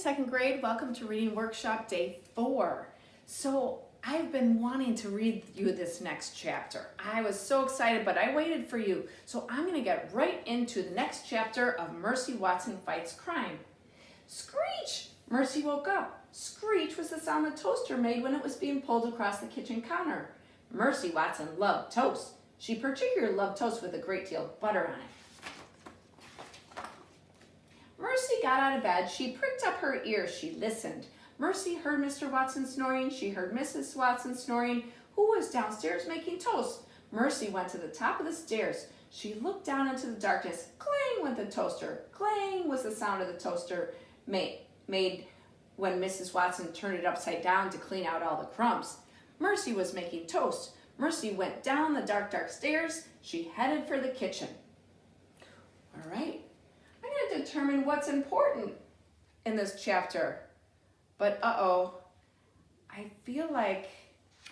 second grade. Welcome to Reading Workshop Day 4. So I've been wanting to read you this next chapter. I was so excited, but I waited for you. So I'm going to get right into the next chapter of Mercy Watson Fights Crime. Screech! Mercy woke up. Screech was the sound the toaster made when it was being pulled across the kitchen counter. Mercy Watson loved toast. She particularly loved toast with a great deal of butter on it. Mercy got out of bed. She pricked up her ears. She listened. Mercy heard Mr. Watson snoring. She heard Mrs. Watson snoring, who was downstairs making toast. Mercy went to the top of the stairs. She looked down into the darkness. Clang went the toaster. Clang was the sound of the toaster made when Mrs. Watson turned it upside down to clean out all the crumbs. Mercy was making toast. Mercy went down the dark, dark stairs. She headed for the kitchen. All right. I'm going to determine what's important in this chapter. But I feel like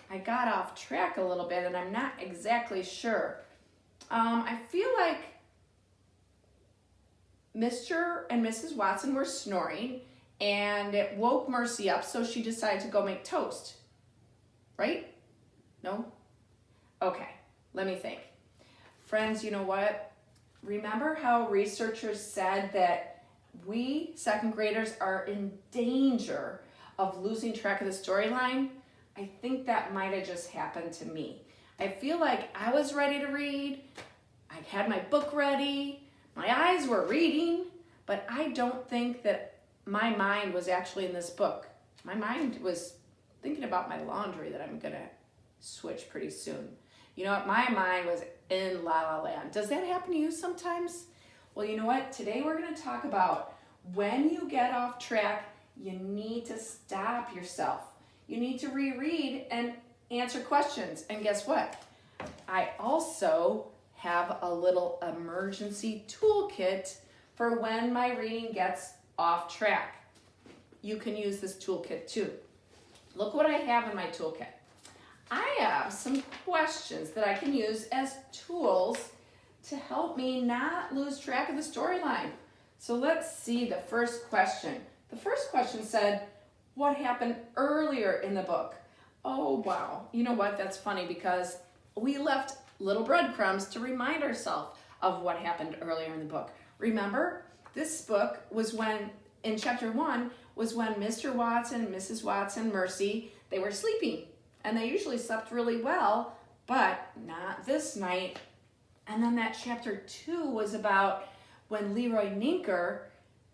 I got off track a little bit and I'm not exactly sure. I feel like Mr. and Mrs. Watson were snoring and it woke Mercy up, so she decided to go make toast. Right? No? Okay, let me think. Friends, you know what? Remember how researchers said that we second graders are in danger of losing track of the storyline? I think that might have just happened to me. I feel like I was ready to read. I had my book ready. My eyes were reading, but I don't think that my mind was actually in this book. My mind was thinking about my laundry that I'm gonna switch pretty soon. You know what? My mind was in La La Land. Does that happen to you sometimes? Well, you know what? Today we're going to talk about when you get off track, you need to stop yourself. You need to reread and answer questions. And guess what? I also have a little emergency toolkit for when my reading gets off track. You can use this toolkit too. Look what I have in my toolkit. I have some questions that I can use as tools to help me not lose track of the storyline. So let's see the first question. The first question said, what happened earlier in the book? Oh, wow. You know what? That's funny because we left little breadcrumbs to remind ourselves of what happened earlier in the book. Remember, this book was in chapter 1, was when Mr. Watson, Mrs. Watson, Mercy, they were sleeping. And they usually slept really well, but not this night. And then that chapter 2 was about when Leroy Ninker,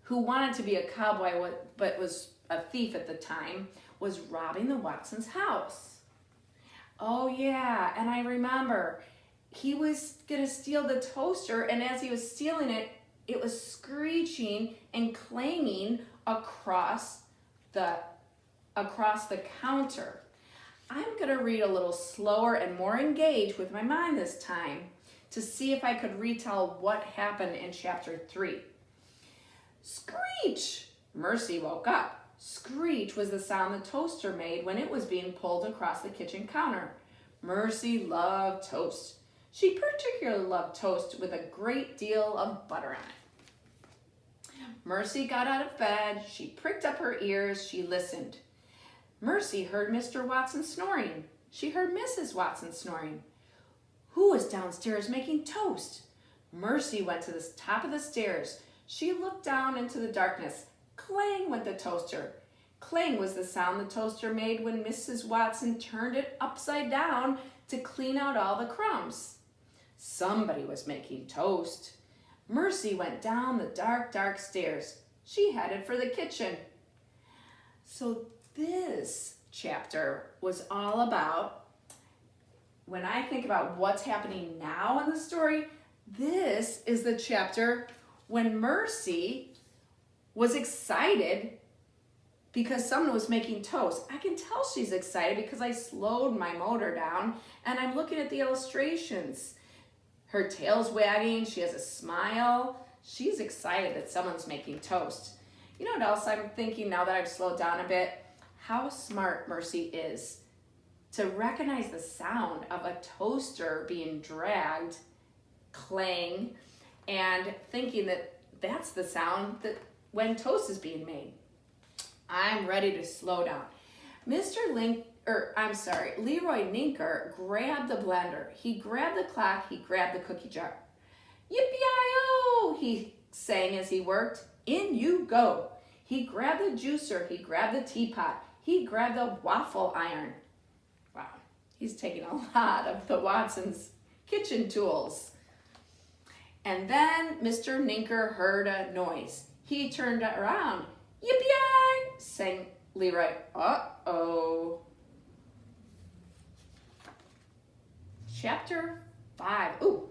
who wanted to be a cowboy but was a thief at the time, was robbing the Watsons' house. Oh yeah, and I remember he was gonna steal the toaster, and as he was stealing it, it was screeching and clanging across the counter. I'm going to read a little slower and more engaged with my mind this time to see if I could retell what happened in chapter 3. Screech! Mercy woke up. Screech was the sound the toaster made when it was being pulled across the kitchen counter. Mercy loved toast. She particularly loved toast with a great deal of butter on it. Mercy got out of bed. She pricked up her ears. She listened. Mercy heard Mr. Watson snoring. She heard Mrs. Watson snoring. Who was downstairs making toast? Mercy went to the top of the stairs. She looked down into the darkness. Clang went the toaster. Clang was the sound the toaster made when Mrs. Watson turned it upside down to clean out all the crumbs. Somebody was making toast. Mercy went down the dark, dark stairs. She headed for the kitchen. So this chapter was all about, when I think about what's happening now in the story, this is the chapter when Mercy was excited because someone was making toast. I can tell she's excited because I slowed my motor down and I'm looking at the illustrations. Her tail's wagging, she has a smile. She's excited that someone's making toast. You know what else I'm thinking now that I've slowed down a bit? How smart Mercy is to recognize the sound of a toaster being dragged, clang, and thinking that that's the sound that when toast is being made. I'm ready to slow down. Leroy Ninker grabbed the blender. He grabbed the clock, he grabbed the cookie jar. Yippee-i-oh, he sang as he worked. In you go. He grabbed the juicer, he grabbed the teapot, he grabbed the waffle iron. Wow, he's taking a lot of the Watson's kitchen tools. And then Mr. Ninker heard a noise. He turned around. Yippee-i, sang Leroy. Uh-oh. Chapter 5. Ooh,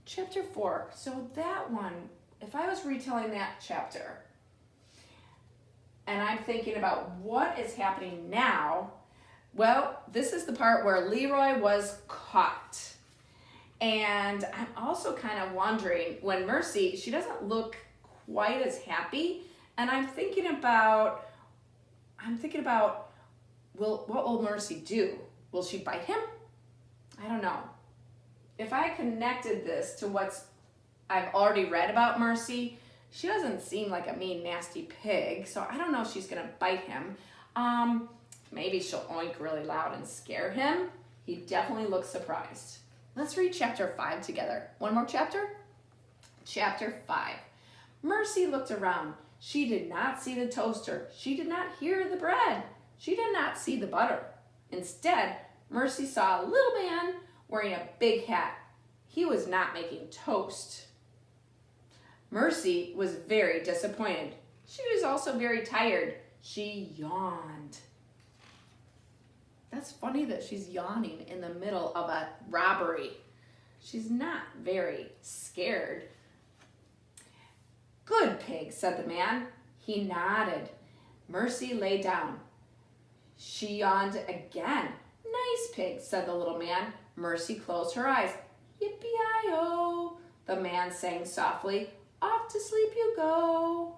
chapter 4. So that one, if I was retelling that chapter, and I'm thinking about what is happening now, well, this is the part where Leroy was caught. And I'm also kind of wondering, when Mercy, she doesn't look quite as happy, and I'm thinking about, what will Mercy do? Will she bite him? I don't know. If I connected this to what I've already read about Mercy, she doesn't seem like a mean, nasty pig, so I don't know if she's gonna bite him. Maybe she'll oink really loud and scare him. He definitely looks surprised. Let's read chapter 5 together. One more chapter? Chapter 5. Mercy looked around. She did not see the toaster. She did not hear the bread. She did not see the butter. Instead, Mercy saw a little man wearing a big hat. He was not making toast. Mercy was very disappointed. She was also very tired. She yawned. That's funny that she's yawning in the middle of a robbery. She's not very scared. Good pig, said the man. He nodded. Mercy lay down. She yawned again. Nice pig, said the little man. Mercy closed her eyes. Yippee-i-oh, the man sang softly. Off to sleep you go.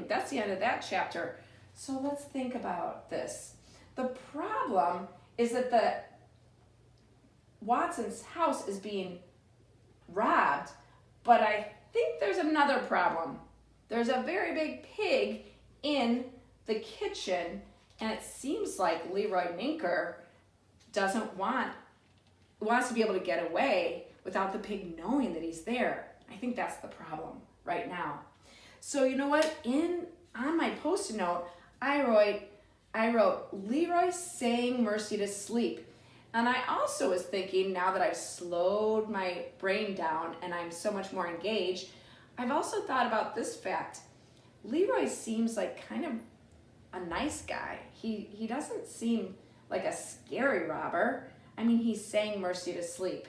That's the end of that chapter. So let's think about this. The problem is that the Watson's house is being robbed, but I think there's another problem. There's a very big pig in the kitchen, and it seems like Leroy Ninker wants to be able to get away without the pig knowing that he's there. I think that's the problem right now. So you know what? On my Post-it note, I wrote Leroy sang Mercy to sleep. And I also was thinking, now that I've slowed my brain down and I'm so much more engaged, I've also thought about this fact. Leroy seems like kind of a nice guy. He doesn't seem like a scary robber. I mean, he sang Mercy to sleep.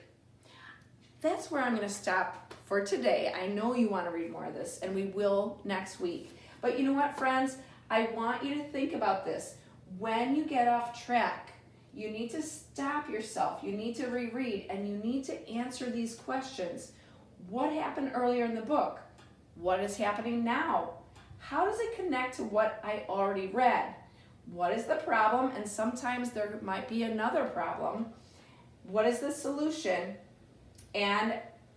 That's where I'm going to stop for today. I know you want to read more of this, and we will next week. But you know what, friends? I want you to think about this. When you get off track, you need to stop yourself. You need to reread, and you need to answer these questions. What happened earlier in the book? What is happening now? How does it connect to what I already read? What is the problem? And sometimes there might be another problem. What is the solution? And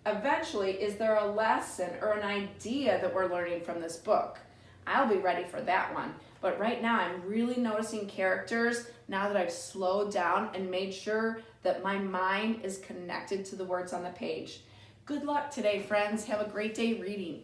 eventually, is there a lesson or an idea that we're learning from this book? I'll be ready for that one. But right now, I'm really noticing characters now that I've slowed down and made sure that my mind is connected to the words on the page. Good luck today, friends. Have a great day reading.